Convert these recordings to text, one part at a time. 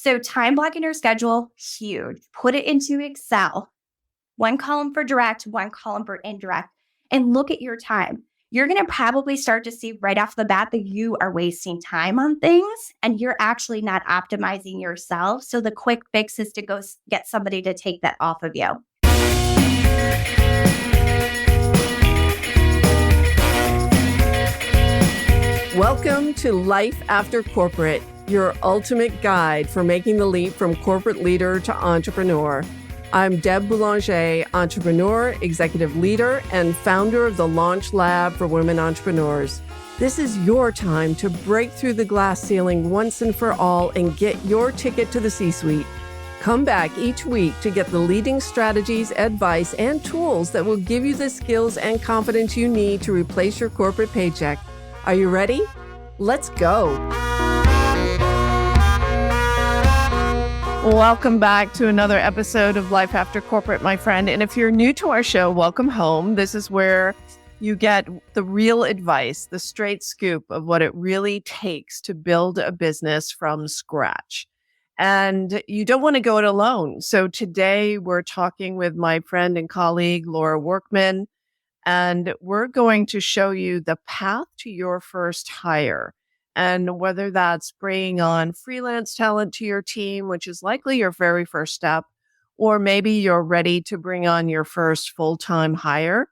So time blocking your schedule, huge. Put it into Excel. One column for direct, one column for indirect, and look at your time. You're going to probably start to see right off the bat that you are wasting time on things and you're actually not optimizing yourself. So the quick fix is to go get somebody to take that off of you. Welcome to Life After Corporate, your ultimate guide for making the leap from corporate leader to entrepreneur. I'm Deb Boulanger, entrepreneur, executive leader, and founder of the Launch Lab for Women Entrepreneurs. This is your time to break through the glass ceiling once and for all and get your ticket to the C-suite. Come back each week to get the leading strategies, advice, and tools that will give you the skills and confidence you need to replace your corporate paycheck. Are you ready? Let's go. Welcome back to another episode of Life After Corporate, my friend. And if you're new to our show, welcome home. This is where you get the real advice, the straight scoop of what it really takes to build a business from scratch. And you don't want to go it alone. So today we're talking with my friend and colleague, Laura Workman, and we're going to show you the path to your first hire. And whether that's bringing on freelance talent to your team, which is likely your very first step, or maybe you're ready to bring on your first full-time hire.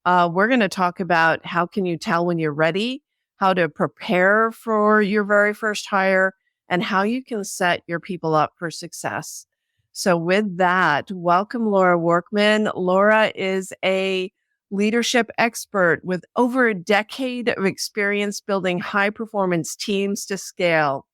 We're going to talk about how can you tell when you're ready, how to prepare for your very first hire, and how you can set your people up for success. So with that, welcome Laura Workman. Laura is a leadership expert with over a decade of experience building high-performance teams to scale.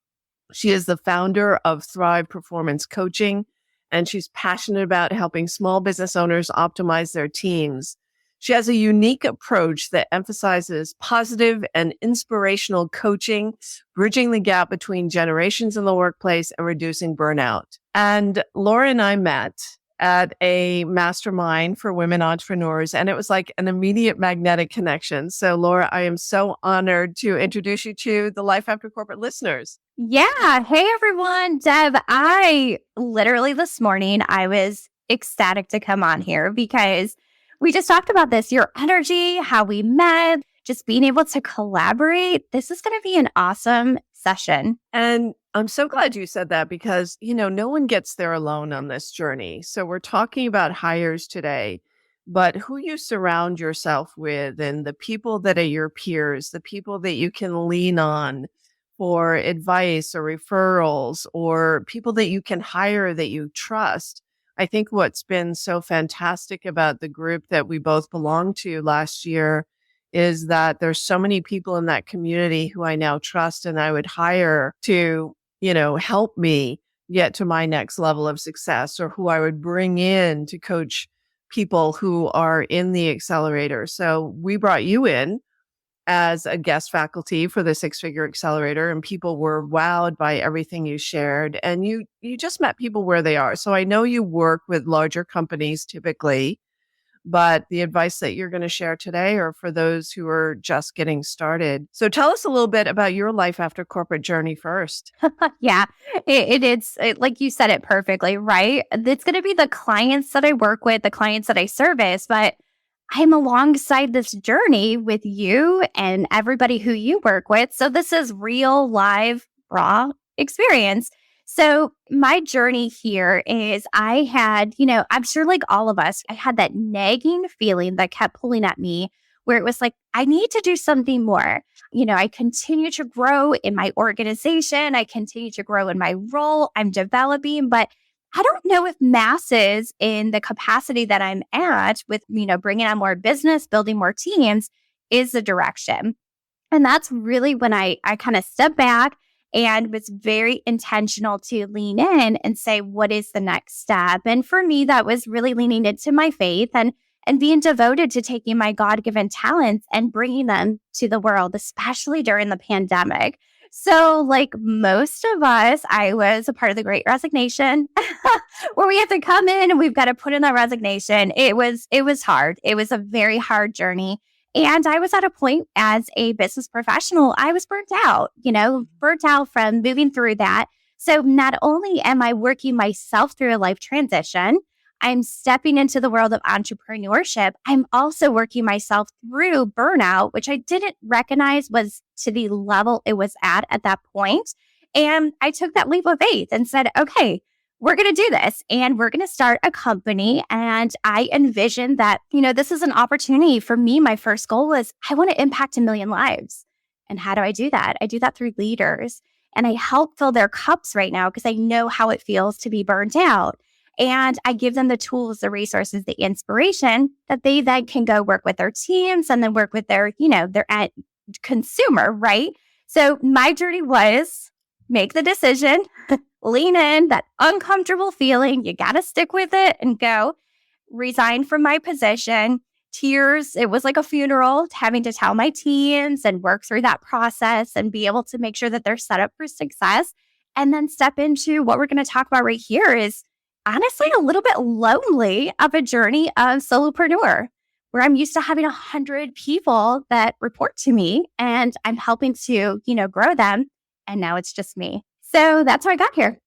She is the founder of Thrive Performance Coaching, and she's passionate about helping small business owners optimize their teams. She has a unique approach that emphasizes positive and inspirational coaching, bridging the gap between generations in the workplace and reducing burnout. And Laura and I met at a mastermind for women entrepreneurs, and it was like an immediate magnetic connection. So Laura, I am so honored to introduce you to the Life After Corporate listeners. Yeah. Hey, everyone. Deb, I literally this morning, I was ecstatic to come on here because we just talked about this, your energy, how we met, just being able to collaborate. This is going to be an awesome session. And I'm so glad you said that because, no one gets there alone on this journey. So we're talking about hires today, but who you surround yourself with and the people that are your peers, the people that you can lean on for advice or referrals or people that you can hire that you trust. I think what's been so fantastic about the group that we both belonged to last year is that there's so many people in that community who I now trust and I would hire to, help me get to my next level of success, or who I would bring in to coach people who are in the accelerator. So we brought you in as a guest faculty for the Six-Figure Accelerator, and people were wowed by everything you shared. And you just met people where they are. So I know you work with larger companies typically, but the advice that you're going to share today are for those who are just getting started. So tell us a little bit about your Life After Corporate journey first. Yeah, it's like you said it perfectly, right? It's going to be the clients that I work with, the clients that I service, but I'm alongside this journey with you and everybody who you work with. So this is real, live, raw experience. So my journey here is I had, I'm sure like all of us, I had that nagging feeling that kept pulling at me where it was like, I need to do something more. I continue to grow in my organization. I continue to grow in my role. I'm developing, but I don't know if masses in the capacity that I'm at with, bringing on more business, building more teams is the direction. And that's really when I kind of stepped back and was very intentional to lean in and say, what is the next step? And for me, that was really leaning into my faith and being devoted to taking my God-given talents and bringing them to the world, especially during the pandemic. So like most of us, I was a part of the Great Resignation where we have to come in and we've got to put in that resignation. It was hard. It was a very hard journey. And I was at a point as a business professional, I was burnt out from moving through that. So not only am I working myself through a life transition, I'm stepping into the world of entrepreneurship. I'm also working myself through burnout, which I didn't recognize was to the level it was at that point. And I took that leap of faith and said, okay, we're going to do this and we're going to start a company. And I envisioned that, this is an opportunity for me. My first goal was I want to impact 1 million lives. And how do I do that? I do that through leaders. And I help fill their cups right now because I know how it feels to be burnt out. And I give them the tools, the resources, the inspiration that they then can go work with their teams and then work with their end consumer, right? So my journey was make the decision, lean in, that uncomfortable feeling. You got to stick with it and go. Resign from my position. Tears. It was like a funeral, having to tell my teams and work through that process and be able to make sure that they're set up for success. And then step into what we're going to talk about right here is honestly a little bit lonely of a journey of solopreneur, where I'm used to having 100 people that report to me and I'm helping to, grow them. And now it's just me. So that's how I got here.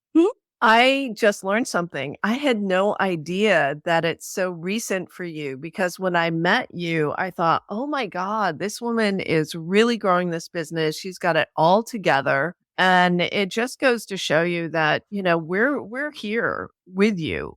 I just learned something. I had no idea that it's so recent for you because when I met you, I thought, oh my God, this woman is really growing this business. She's got it all together. And it just goes to show you that, we're here with you.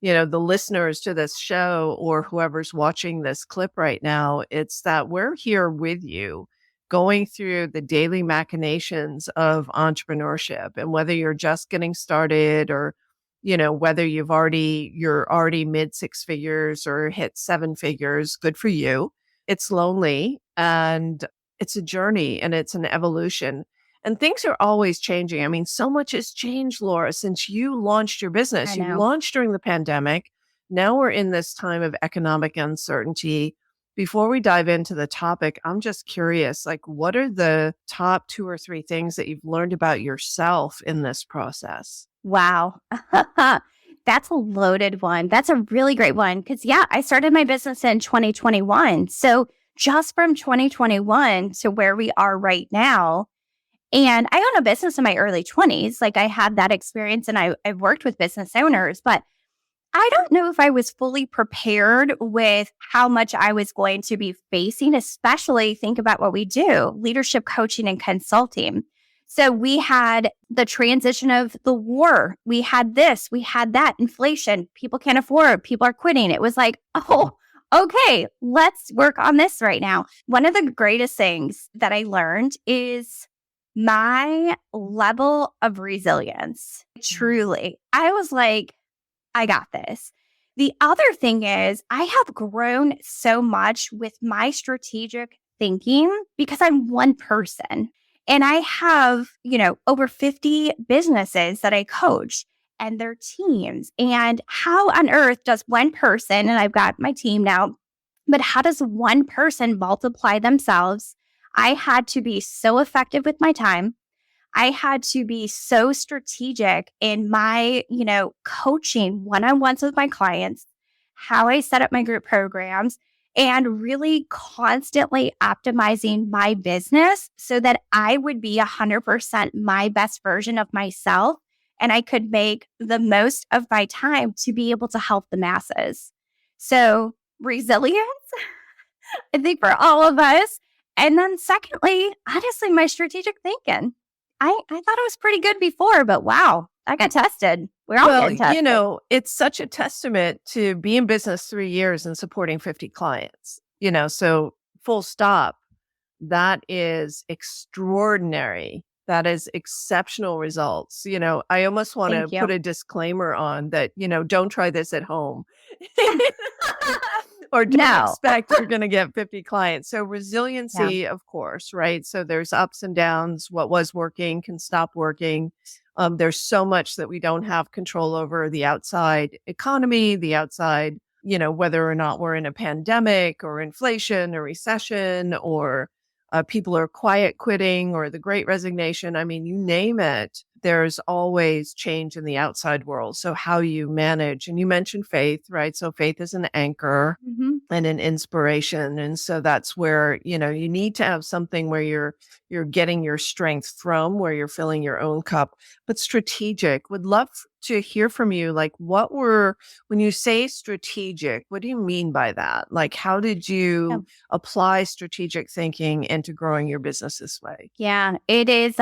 The listeners to this show or whoever's watching this clip right now, it's that we're here with you going through the daily machinations of entrepreneurship. And whether you're just getting started or, whether you're already mid 6 figures or hit 7 figures, good for you. It's lonely and it's a journey and it's an evolution. And things are always changing. I mean, so much has changed, Laura, since you launched your business. You launched during the pandemic. Now we're in this time of economic uncertainty. Before we dive into the topic, I'm just curious, what are the top 2 or 3 things that you've learned about yourself in this process? Wow. That's a loaded one. That's a really great one. Because I started my business in 2021. So just from 2021 to where we are right now, and I own a business in my early 20s. I had that experience and I've worked with business owners, but I don't know if I was fully prepared with how much I was going to be facing, especially think about what we do, leadership coaching and consulting. So we had the transition of the war. We had this, we had that, inflation. People can't afford, people are quitting. It was like, oh, okay, let's work on this right now. One of the greatest things that I learned is my level of resilience. Truly, I was like, I got this. The other thing is I have grown so much with my strategic thinking because I'm one person and I have, over 50 businesses that I coach and their teams. And how on earth does one person, and I've got my team now, but how does one person multiply themselves? I had to be so effective with my time. I had to be so strategic in my, coaching one-on-ones with my clients, how I set up my group programs, and really constantly optimizing my business so that I would be 100% my best version of myself. And I could make the most of my time to be able to help the masses. So resilience, I think for all of us. And then secondly, honestly, my strategic thinking. I thought it was pretty good before, but wow, I got tested. We're all getting tested. It's such a testament to be in business 3 years and supporting 50 clients, so full stop. That is extraordinary. That is exceptional results. I almost want to put a disclaimer on that, don't try this at home. Or don't expect you're going to get 50 clients. So resiliency, of course, right? So there's ups and downs. What was working can stop working. There's so much that we don't have control over, the outside economy, the outside, whether or not we're in a pandemic or inflation or recession or people are quiet quitting or the great resignation. I mean, you name it. there's always change in the outside world. So how you manage, and you mentioned faith, right? So faith is an anchor Mhm. and an inspiration. And so that's where, you need to have something where you're getting your strength from, where you're filling your own cup. But strategic, would love to hear from you. Like, when you say strategic, what do you mean by that? Like, how did Yeah. you apply strategic thinking into growing your business this way? Yeah, it is,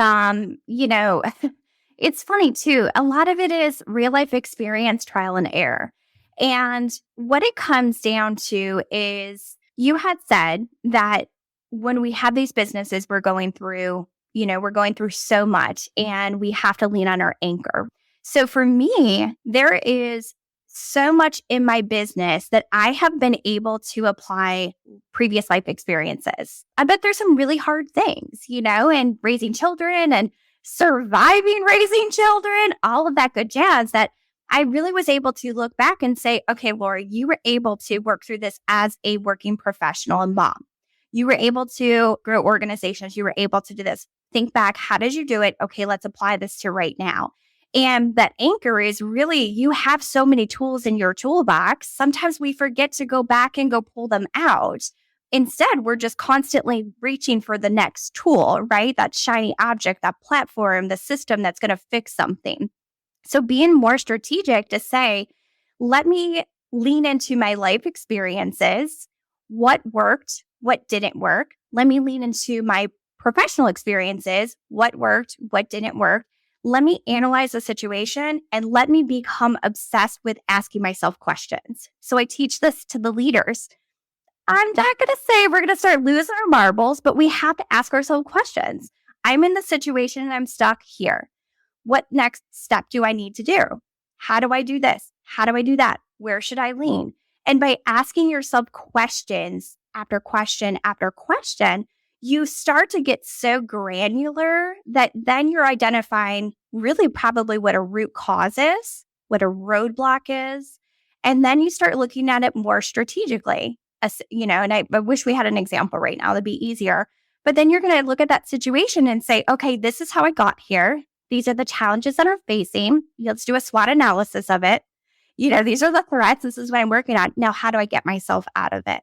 it's funny too. A lot of it is real life experience, trial and error. And what it comes down to is you had said that when we have these businesses, we're going through so much and we have to lean on our anchor. So for me, there is so much in my business that I have been able to apply previous life experiences. I bet there's some really hard things, and raising children and surviving raising children, all of that good jazz that I really was able to look back and say, okay, Laura, you were able to work through this as a working professional and mom. You were able to grow organizations. You were able to do this. Think back, how did you do it? Okay, let's apply this to right now. And that anchor is really, you have so many tools in your toolbox. Sometimes we forget to go back and go pull them out. Instead, we're just constantly reaching for the next tool, right? That shiny object, that platform, the system that's going to fix something. So being more strategic to say, let me lean into my life experiences, what worked, what didn't work. Let me lean into my professional experiences, what worked, what didn't work. Let me analyze the situation and let me become obsessed with asking myself questions. So I teach this to the leaders. I'm not going to say we're going to start losing our marbles, but we have to ask ourselves questions. I'm in the situation and I'm stuck here. What next step do I need to do? How do I do this? How do I do that? Where should I lean? And by asking yourself questions after question after question, you start to get so granular that then you're identifying really probably what a root cause is, what a roadblock is. And then you start looking at it more strategically. And I wish we had an example right now. That'd be easier. But then you're going to look at that situation and say, okay, this is how I got here. These are the challenges that are facing. Let's do a SWOT analysis of it. These are the threats. This is what I'm working on. Now, how do I get myself out of it?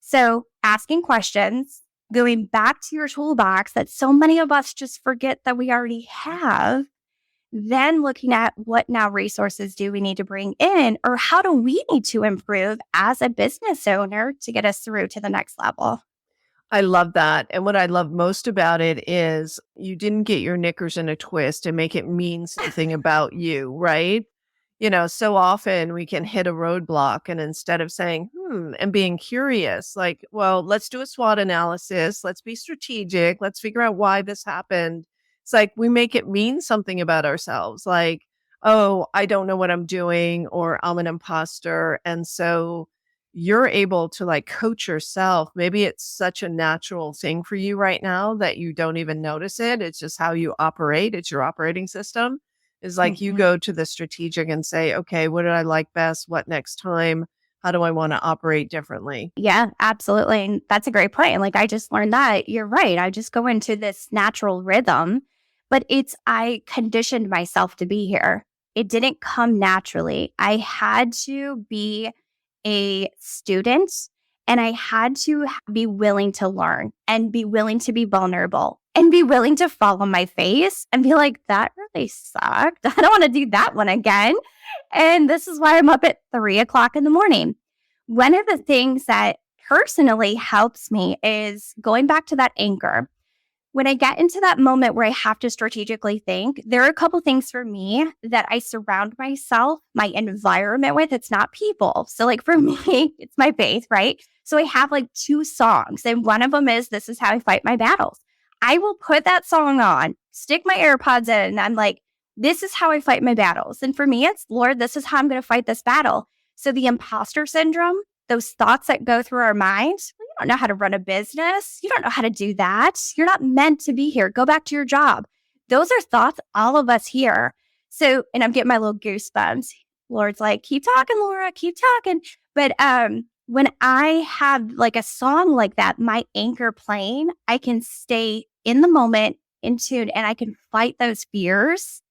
So asking questions, going back to your toolbox that so many of us just forget that we already have, then looking at what now resources do we need to bring in, or how do we need to improve as a business owner to get us through to the next level? I love that. And what I love most about it is you didn't get your knickers in a twist and make it mean something about you, right? So often we can hit a roadblock and instead of saying, and being curious, like, well, let's do a SWOT analysis. Let's be strategic. Let's figure out why this happened. It's like we make it mean something about ourselves. Like, oh, I don't know what I'm doing, or I'm an imposter. And so you're able to like coach yourself. Maybe it's such a natural thing for you right now that you don't even notice it. It's just how you operate. It's your operating system. Is like you Mhm. go to the strategic and say, okay, what did I like best? What next time? How do I want to operate differently? Yeah, absolutely. And that's a great point. Like I just learned that. You're right. I just go into this natural rhythm, but I conditioned myself to be here. It didn't come naturally. I had to be a student and I had to be willing to learn and be willing to be vulnerable and be willing to fall on my face and be like, that really sucked. I don't want to do that one again. And this is why I'm up at 3 o'clock in the morning. One of the things that personally helps me is going back to that anchor. When I get into that moment where I have to strategically think, there are a couple things for me that I surround myself, my environment with. It's not people. So, like for me, it's my faith, right? So, I have like 2 songs, and one of them is This Is How I Fight My Battles. I will put that song on, stick my AirPods in, and I'm like, this is how I fight my battles. And for me, it's Lord, this is how I'm going to fight this battle. So, the imposter syndrome, those thoughts that go through our minds, you don't know how to run a business. You don't know how to do that. You're not meant to be here. Go back to your job. Those are thoughts all of us hear. So, and I'm getting my little goosebumps. Lord's like, keep talking, Laura, keep talking. But when I have like a song like that, my anchor playing, I can stay in the moment, in tune, and I can fight those fears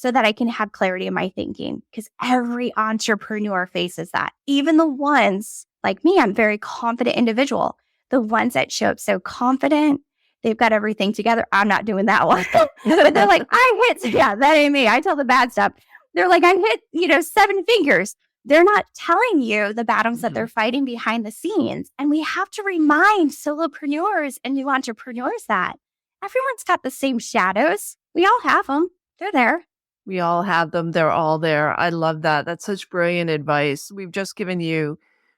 so that I can have clarity in my thinking. Because every entrepreneur faces that. Even the ones like me, I'm a very confident individual. The ones that show up so confident, they've got everything together. I'm not doing that one. But they're like, yeah, that ain't me. I tell the bad stuff. They're like, I hit, 7 figures. They're not telling you the battles that they're fighting behind the scenes. And we have to remind solopreneurs and new entrepreneurs that everyone's got the same shadows. We all have them. They're there. We all have them. They're all there. I love that. That's such brilliant advice. We've just given you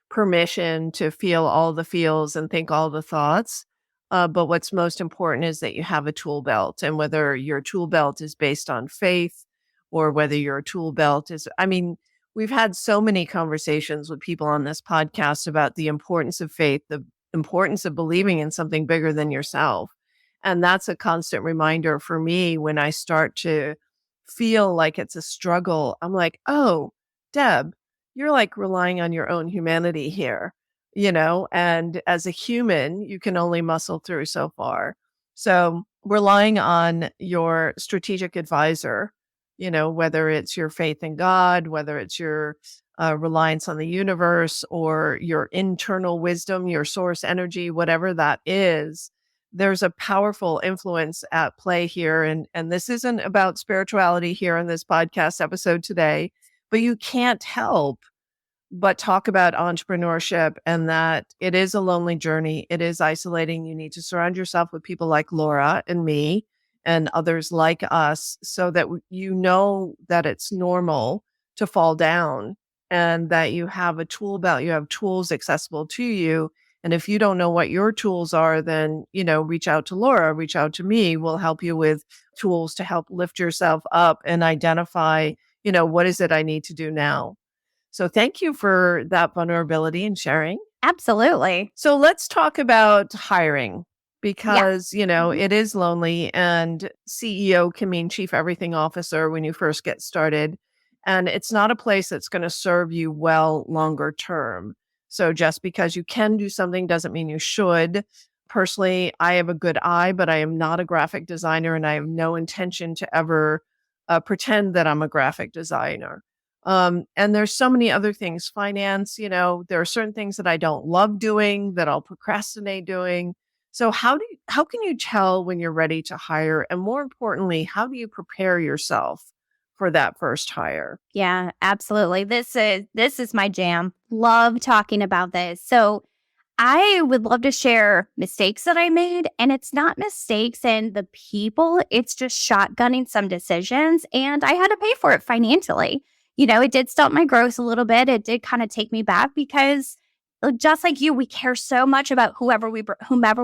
permission to feel all the feels and think all the thoughts. But what's most important is that you have a tool belt. And whether your tool belt is based on faith or whether your tool belt is, we've had so many conversations with people on this podcast about the importance of faith, the importance of believing in something bigger than yourself. And that's a constant reminder for me when I start to feel like it's a struggle. I'm like, oh, Deb, you're like relying on your own humanity here, and as a human, you can only muscle through so far. So relying on your strategic advisor, whether it's your faith in God, whether it's your reliance on the universe or your internal wisdom, your source energy, whatever that is, there's a powerful influence at play here. And this isn't about spirituality here in this podcast episode today, but you can't help but talk about entrepreneurship and that it is a lonely journey. It is isolating. You need to surround yourself with people like Laura and me and others like us so that you know that it's normal to fall down and that you have a tool belt, you have tools accessible to you. And if you don't know what your tools are, then, reach out to Laura, reach out to me. We'll help you with tools to help lift yourself up and identify, what is it I need to do now? So thank you for that vulnerability and sharing. Absolutely. So let's talk about hiring because, it is lonely and CEO can mean chief everything officer when you first get started. And it's not a place that's going to serve you well longer term. So just because you can do something doesn't mean you should. Personally, I have a good eye, but I am not a graphic designer and I have no intention to ever pretend that I'm a graphic designer. And there's so many other things, finance, there are certain things that I don't love doing that I'll procrastinate doing. So how can you tell when you're ready to hire? And more importantly, how do you prepare yourself for that first hire? Yeah, absolutely. This is my jam. Love talking about this. So I would love to share mistakes that I made. And it's not mistakes in the people, it's just shotgunning some decisions. And I had to pay for it financially. It did stunt my growth a little bit. It did kind of take me back because just like you, we care so much about whomever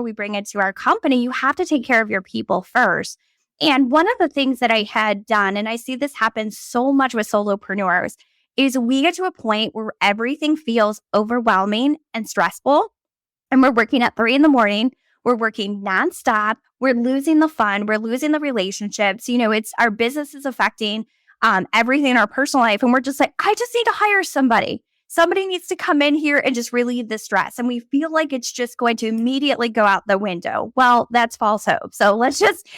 we bring into our company. You have to take care of your people first. And one of the things that I had done, and I see this happen so much with solopreneurs, is we get to a point where everything feels overwhelming and stressful. And we're working at 3 a.m. We're working nonstop. We're losing the fun. We're losing the relationships. It's our business is affecting everything in our personal life. And we're just like, I just need to hire somebody. Somebody needs to come in here and just relieve the stress. And we feel like it's just going to immediately go out the window. Well, that's false hope. So let's just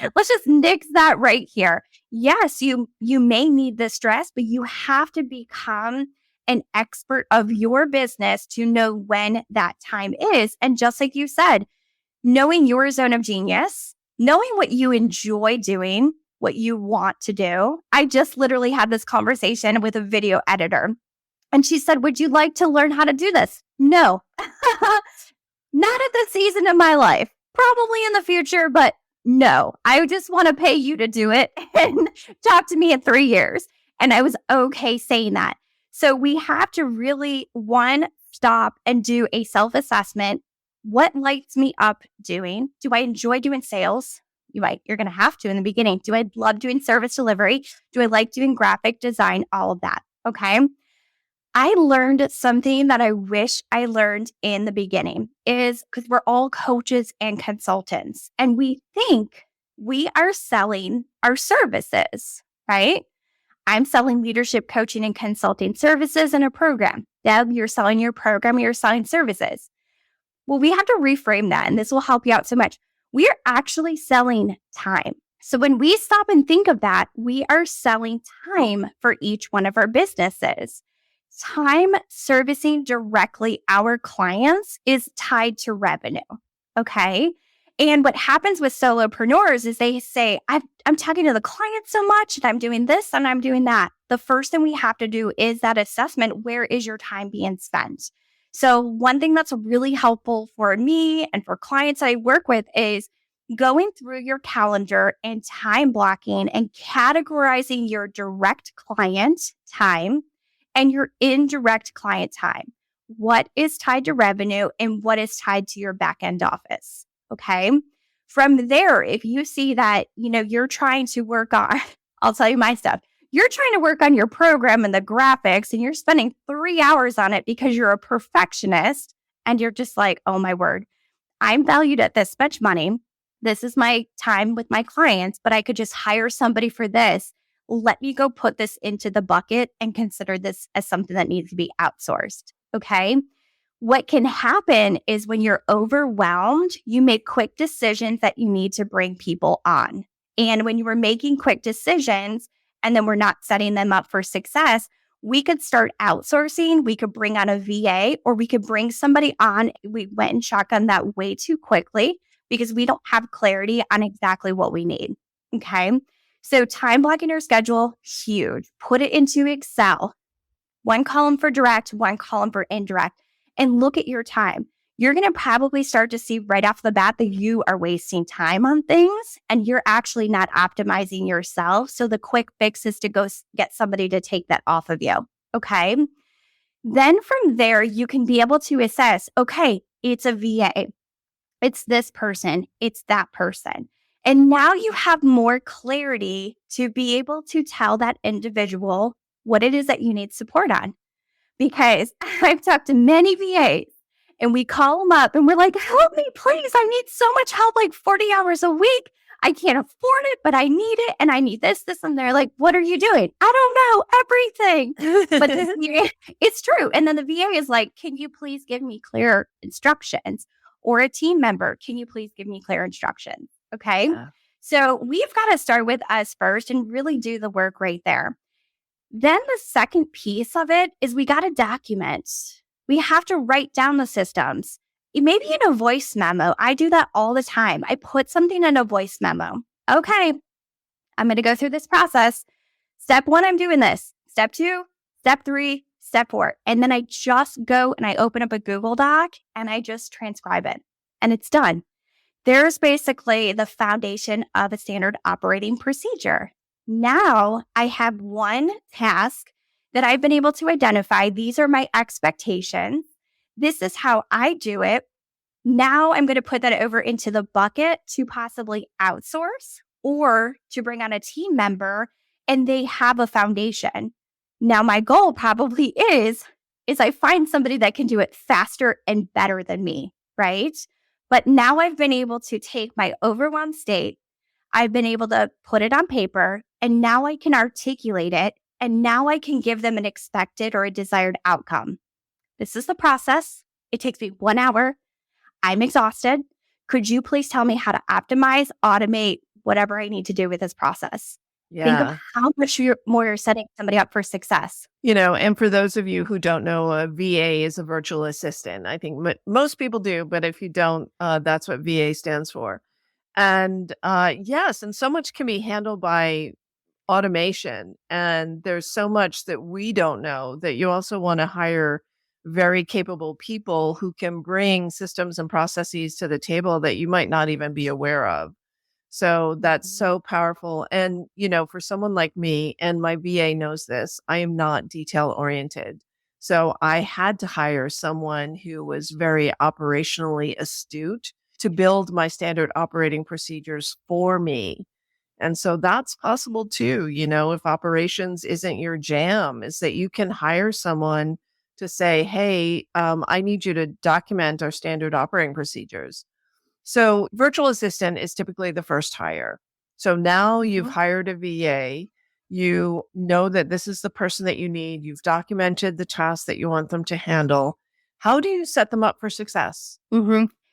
nix that right here. Yes, you may need the stress, but you have to become an expert of your business to know when that time is. And just like you said, knowing your zone of genius, knowing what you enjoy doing, what you want to do. I just literally had this conversation with a video editor. And she said, would you like to learn how to do this? No, not at this season of my life. Probably in the future, but no, I just want to pay you to do it and talk to me in 3 years. And I was okay saying that. So we have to really, stop and do a self-assessment. What lights me up doing? Do I enjoy doing sales? You're going to have to in the beginning. Do I love doing service delivery? Do I like doing graphic design? All of that. Okay. I learned something that I wish I learned in the beginning is because we're all coaches and consultants and we think we are selling our services, right? I'm selling leadership coaching and consulting services in a program. Deb, you're selling your program, you're selling services. Well, we have to reframe that and this will help you out so much. We are actually selling time. So when we stop and think of that, we are selling time for each one of our businesses. Time servicing directly our clients is tied to revenue. Okay. And what happens with solopreneurs is they say, I'm talking to the client so much and I'm doing this and I'm doing that. The first thing we have to do is that assessment. Where is your time being spent? So one thing that's really helpful for me and for clients I work with is going through your calendar and time blocking and categorizing your direct client time and your indirect client time. What is tied to revenue and what is tied to your back end office? Okay. From there, if you see that, you're trying to work on, I'll tell you my stuff. You're trying to work on your program and the graphics and you're spending 3 hours on it because you're a perfectionist and you're just like, oh my word, I'm valued at this much money. This is my time with my clients, but I could just hire somebody for this. Let me go put this into the bucket and consider this as something that needs to be outsourced. Okay. What can happen is when you're overwhelmed, you make quick decisions that you need to bring people on. And when you were making quick decisions and then we're not setting them up for success, we could start outsourcing. We could bring on a VA or we could bring somebody on. We went and shotgun that way too quickly because we don't have clarity on exactly what we need. Okay. So time blocking your schedule, huge. Put it into Excel. One column for direct, one column for indirect, and look at your time. You're going to probably start to see right off the bat that you are wasting time on things and you're actually not optimizing yourself. So the quick fix is to go get somebody to take that off of you. Okay. Then from there, you can be able to assess, okay, it's a VA. It's this person. It's that person. And now you have more clarity to be able to tell that individual what it is that you need support on. Because I've talked to many VAs and we call them up and we're like, help me, please. I need so much help, like 40 hours a week. I can't afford it, but I need it. And I need this. And they're like, what are you doing? I don't know everything. But the VA, it's true. And then the VA is like, can you please give me clear instructions? Or a team member, can you please give me clear instructions? Okay. Yeah. So we've got to start with us first and really do the work right there. Then the second piece of it is we got to document. We have to write down the systems. Maybe in a voice memo. I do that all the time. I put something in a voice memo. Okay, I'm going to go through this process. Step 1, I'm doing this. Step 2, step 3, step 4. And then I just go and I open up a Google Doc and I just transcribe it. And it's done. There's basically the foundation of a standard operating procedure. Now I have one task that I've been able to identify. These are my expectations. This is how I do it. Now I'm going to put that over into the bucket to possibly outsource or to bring on a team member and they have a foundation. Now my goal probably is I find somebody that can do it faster and better than me, right? But now I've been able to take my overwhelmed state. I've been able to put it on paper and now I can articulate it and now I can give them an expected or a desired outcome. This is the process. It takes me 1 hour. I'm exhausted. Could you please tell me how to optimize, automate, whatever I need to do with this process? Yeah. Think of how much more you're setting somebody up for success. And for those of you who don't know, a VA is a virtual assistant. I think most people do, but if you don't, that's what VA stands for. And yes, and so much can be handled by automation. And there's so much that we don't know that you also want to hire very capable people who can bring systems and processes to the table that you might not even be aware of. So that's so powerful. And, for someone like me, and my VA knows this, I am not detail oriented. So I had to hire someone who was very operationally astute to build my standard operating procedures for me. And so that's possible too, if operations isn't your jam, is that you can hire someone to say, hey, I need you to document our standard operating procedures. So virtual assistant is typically the first hire. So now you've hired a VA, you know that this is the person that you need, you've documented the tasks that you want them to handle. How do you set them up for success?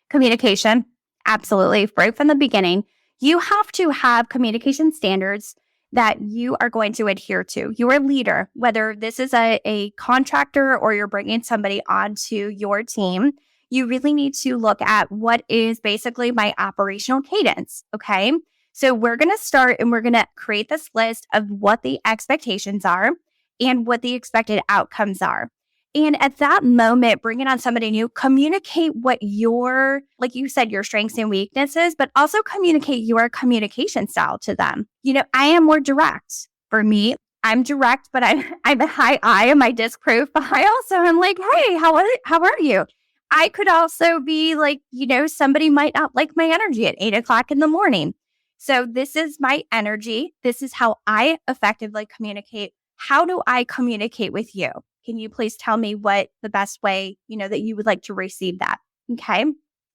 Communication. Absolutely. Right from the beginning, You have to have communication standards that you are going to adhere to. You're a leader, whether this is a contractor or you're bringing somebody onto your team, you really need to look at what is basically my operational cadence. Okay. So we're going to start and we're going to create this list of what the expectations are and what the expected outcomes are. And at that moment, bringing on somebody new, communicate what your, like you said, your strengths and weaknesses, but also communicate your communication style to them. I am more direct. For me, I'm direct, but I'm a high I am my disc proof, but I also am like, hey, how are you? I could also be like, somebody might not like my energy at 8 o'clock in the morning. So this is my energy. This is how I effectively communicate. How do I communicate with you? Can you please tell me what the best way, that you would like to receive that? Okay.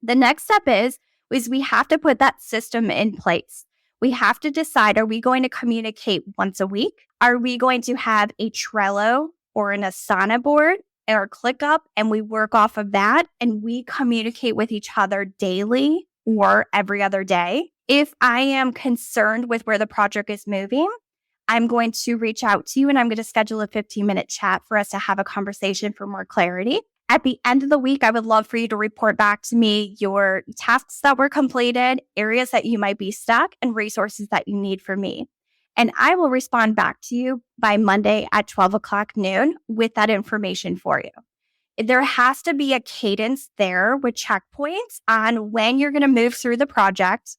The next step is we have to put that system in place. We have to decide, are we going to communicate once a week? Are we going to have a Trello or an Asana board or ClickUp and we work off of that and we communicate with each other daily or every other day? If I am concerned with where the project is moving, I'm going to reach out to you and I'm going to schedule a 15-minute chat for us to have a conversation for more clarity. At the end of the week, I would love for you to report back to me your tasks that were completed, areas that you might be stuck, and resources that you need from me. And I will respond back to you by Monday at 12 o'clock noon with that information for you. There has to be a cadence there with checkpoints on when you're going to move through the project,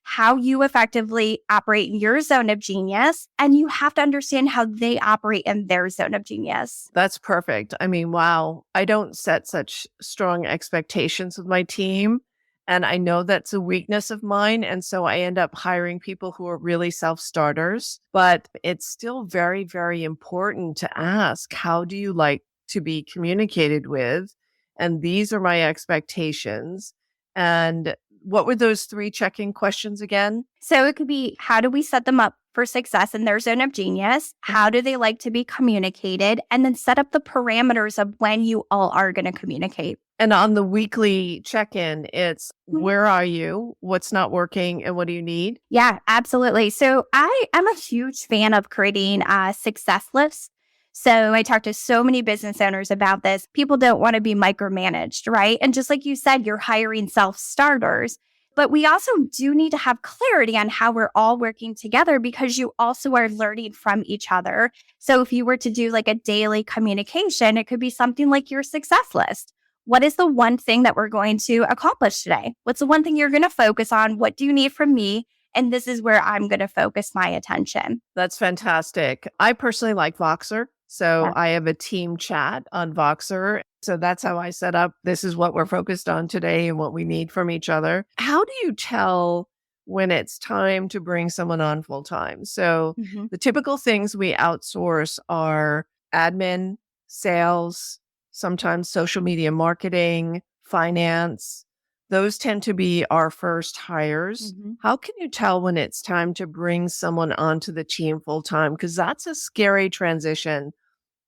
how you effectively operate in your zone of genius, and you have to understand how they operate in their zone of genius. That's perfect. I mean, wow. I don't set such strong expectations with my team. And I know that's a weakness of mine. And so I end up hiring people who are really self-starters. But it's still very, very important to ask, how do you like to be communicated with? And these are my expectations. And what were those 3 check-in questions again? So it could be, how do we set them up for success in their zone of genius? How do they like to be communicated? And then set up the parameters of when you all are going to communicate. And on the weekly check-in, it's where are you? What's not working? And what do you need? Yeah, absolutely. So I am a huge fan of creating success lists. So I talk to so many business owners about this. People don't want to be micromanaged, right? And just like you said, you're hiring self-starters. But we also do need to have clarity on how we're all working together because you also are learning from each other. So if you were to do like a daily communication, it could be something like your success list. What is the one thing that we're going to accomplish today? What's the one thing you're going to focus on? What do you need from me? And this is where I'm going to focus my attention. That's fantastic. I personally like Voxer. So I have a team chat on Voxer. So that's how I set up. This is what we're focused on today and what we need from each other. How do you tell when it's time to bring someone on full time? So the typical things we outsource are admin, sales, sometimes social media marketing, finance. Those tend to be our first hires. How can you tell when it's time to bring someone onto the team full time? Because that's a scary transition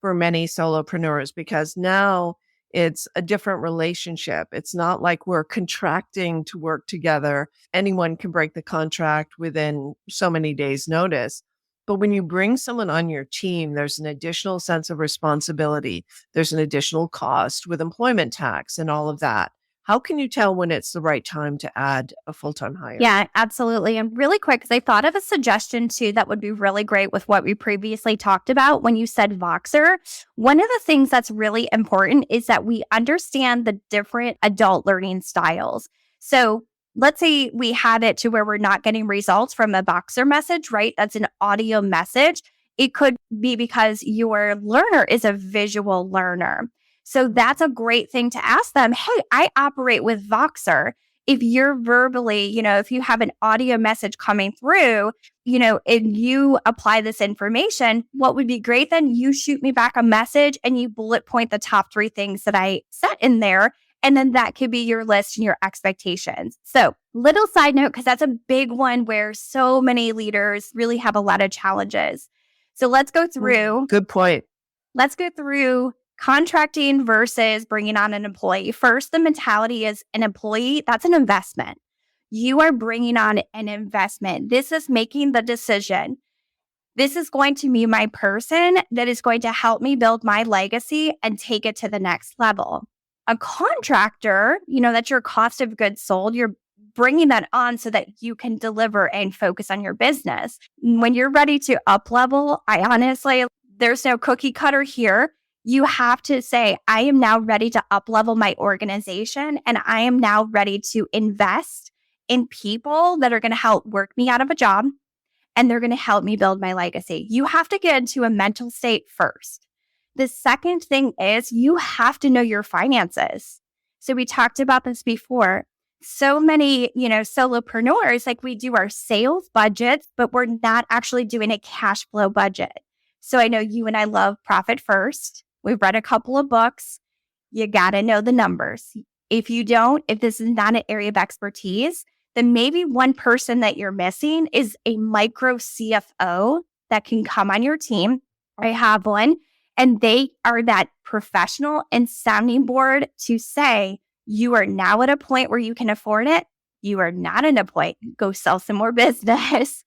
for many solopreneurs because now it's a different relationship. It's not like we're contracting to work together. Anyone can break the contract within so many days' notice. But when you bring someone on your team, there's an additional sense of responsibility. There's an additional cost with employment tax and all of that. How can you tell when it's the right time to add a full-time hire? Yeah, absolutely. And really quick, because I thought of a suggestion too that would be really great with what we previously talked about when you said Voxer. One of the things that's really important is that we understand the different adult learning styles. So let's say we have it to where we're not getting results from a Voxer message, right? That's an audio message. It could be because your learner is a visual learner. So that's a great thing to ask them. Hey, I operate with Voxer. If you're verbally, if you have an audio message coming through, and you apply this information, what would be great then you shoot me back a message and you bullet point the top 3 things that I set in there. And then that could be your list and your expectations. So little side note, because that's a big one where so many leaders really have a lot of challenges. So let's go through. Good point. Let's go through contracting versus bringing on an employee. First, the mentality is an employee, that's an investment. You are bringing on an investment. This is making the decision. This is going to be my person that is going to help me build my legacy and take it to the next level. A contractor, that's your cost of goods sold. You're bringing that on so that you can deliver and focus on your business. When you're ready to up level, there's no cookie cutter here. You have to say, I am now ready to up level my organization, and I am now ready to invest in people that are going to help work me out of a job, and they're going to help me build my legacy. You have to get into a mental state first. The second thing is you have to know your finances. So we talked about this before. So many, solopreneurs, like we do our sales budgets, but we're not actually doing a cash flow budget. So I know you and I love Profit First. We've read a couple of books. You got to know the numbers. If you don't, if this is not an area of expertise, then maybe one person that you're missing is a micro CFO that can come on your team. I have one, and they are that professional and sounding board to say, you are now at a point where you can afford it. You are not at a point. Go sell some more business.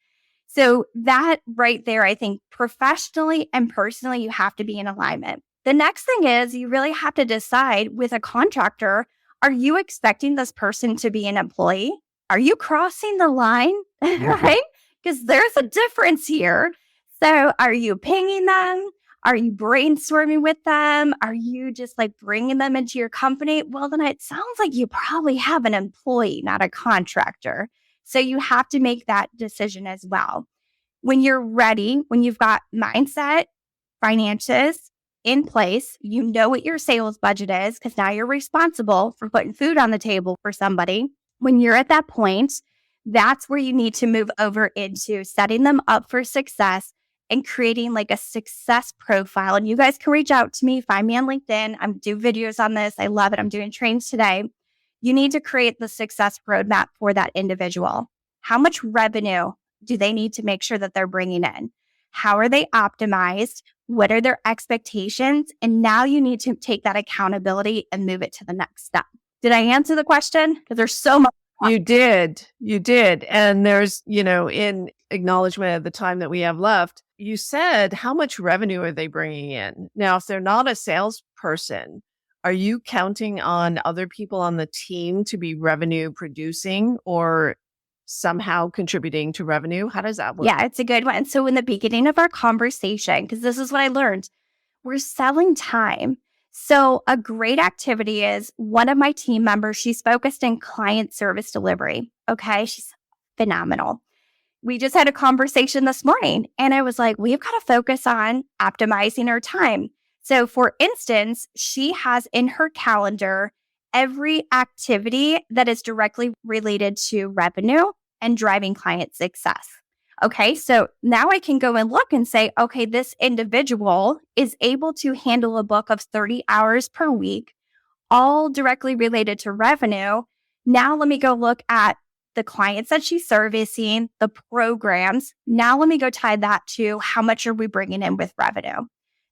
So that right there, I think professionally and personally, you have to be in alignment. The next thing is you really have to decide with a contractor, are you expecting this person to be an employee? Are you crossing the line, right? Because there's a difference here. So are you pinging them? Are you brainstorming with them? Are you just like bringing them into your company? Well, then it sounds like you probably have an employee, not a contractor. So you have to make that decision as well. When you're ready, when you've got mindset, finances in place, you know what your sales budget is because now you're responsible for putting food on the table for somebody. When you're at that point, that's where you need to move over into setting them up for success and creating like a success profile. And you guys can reach out to me, find me on LinkedIn. I'm doing videos on this. I love it. I'm doing trainings today. You need to create the success roadmap for that individual. How much revenue do they need to make sure that they're bringing in? How are they optimized? What are their expectations? And now you need to take that accountability and move it to the next step. Did I answer the question? Because there's so much. You did. And there's, in acknowledgement of the time that we have left, you said, how much revenue are they bringing in? Now, if they're not a salesperson, are you counting on other people on the team to be revenue producing or somehow contributing to revenue? How does that work? Yeah, it's a good one. So in the beginning of our conversation, because this is what I learned, we're selling time. So a great activity is one of my team members, she's focused in client service delivery. Okay, she's phenomenal. We just had a conversation this morning and I was like, we've got to focus on optimizing our time. So for instance, she has in her calendar every activity that is directly related to revenue and driving client success. Okay, so now I can go and look and say, okay, this individual is able to handle a book of 30 hours per week, all directly related to revenue. Now let me go look at the clients that she's servicing, the programs. Now let me go tie that to how much are we bringing in with revenue.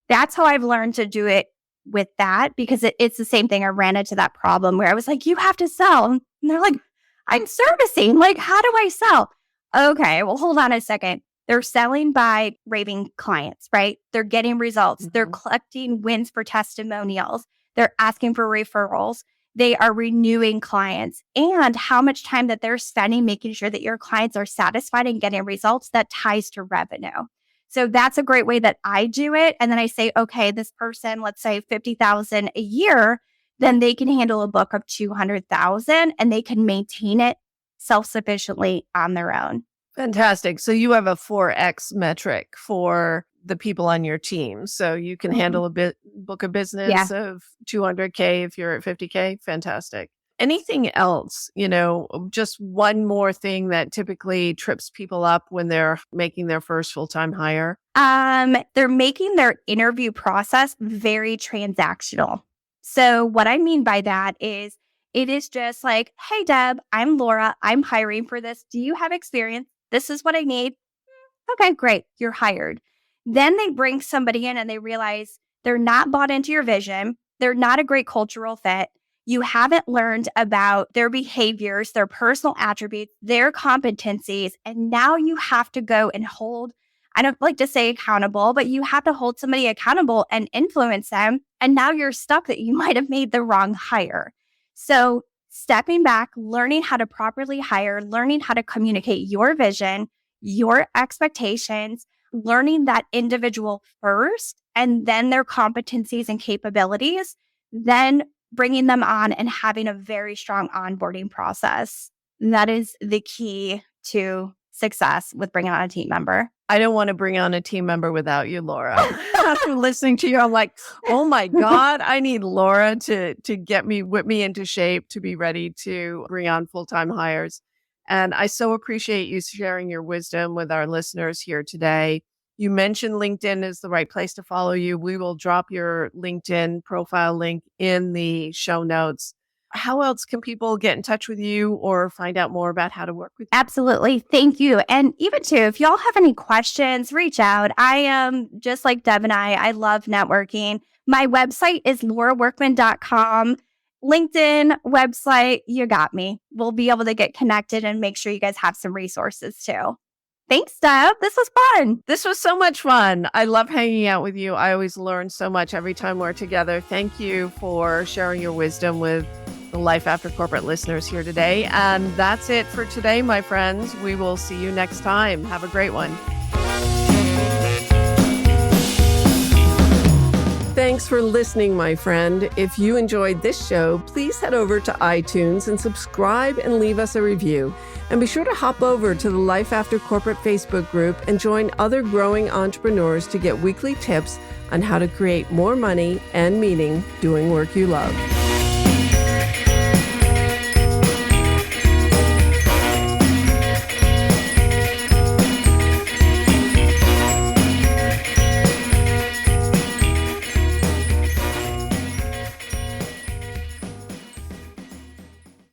That's how I've learned to do it with that because it's the same thing. I ran into that problem where I was like, you have to sell. And they're like, I'm servicing. Like, how do I sell? Okay, well, hold on a second. They're selling by raving clients, right? They're getting results. Mm-hmm. They're collecting wins for testimonials. They're asking for referrals. They are renewing clients and how much time that they're spending making sure that your clients are satisfied and getting results that ties to revenue. So that's a great way that I do it. And then I say, okay, this person, let's say 50,000 a year, then they can handle a book of 200,000 and they can maintain it self-sufficiently on their own. Fantastic. So you have a 4X metric for the people on your team. So you can handle a book of business of 200K if you're at 50K. Fantastic. Anything else, just one more thing that typically trips people up when they're making their first full-time hire? They're making their interview process very transactional. So what I mean by that is it is just like, hey, Deb, I'm Laura. I'm hiring for this. Do you have experience? This is what I need. Okay, great. You're hired. Then they bring somebody in and they realize they're not bought into your vision. They're not a great cultural fit. You haven't learned about their behaviors, their personal attributes, their competencies. And now you have to go and hold, I don't like to say accountable, but you have to hold somebody accountable and influence them. And now you're stuck that you might have made the wrong hire. So stepping back, learning how to properly hire, learning how to communicate your vision, your expectations, learning that individual first, and then their competencies and capabilities, then bringing them on and having a very strong onboarding process. That is the key to success with bringing on a team member. I don't want to bring on a team member without you, Laura. After listening to you, I'm like, oh my God, I need Laura to whip me into shape to be ready to bring on full-time hires. And I so appreciate you sharing your wisdom with our listeners here today. You mentioned LinkedIn is the right place to follow you. We will drop your LinkedIn profile link in the show notes. How else can people get in touch with you or find out more about how to work with you? Absolutely. Thank you. And even too, if y'all have any questions, reach out. I am just like Deb and I love networking. My website is lauraworkman.com. LinkedIn website, you got me. We'll be able to get connected and make sure you guys have some resources too. Thanks, Deb. This was fun. This was so much fun. I love hanging out with you. I always learn so much every time we're together. Thank you for sharing your wisdom with the Life After Corporate listeners here today. And that's it for today, my friends. We will see you next time. Have a great one. Thanks for listening, my friend. If you enjoyed this show, please head over to iTunes and subscribe and leave us a review. And be sure to hop over to the Life After Corporate Facebook group and join other growing entrepreneurs to get weekly tips on how to create more money and meaning doing work you love.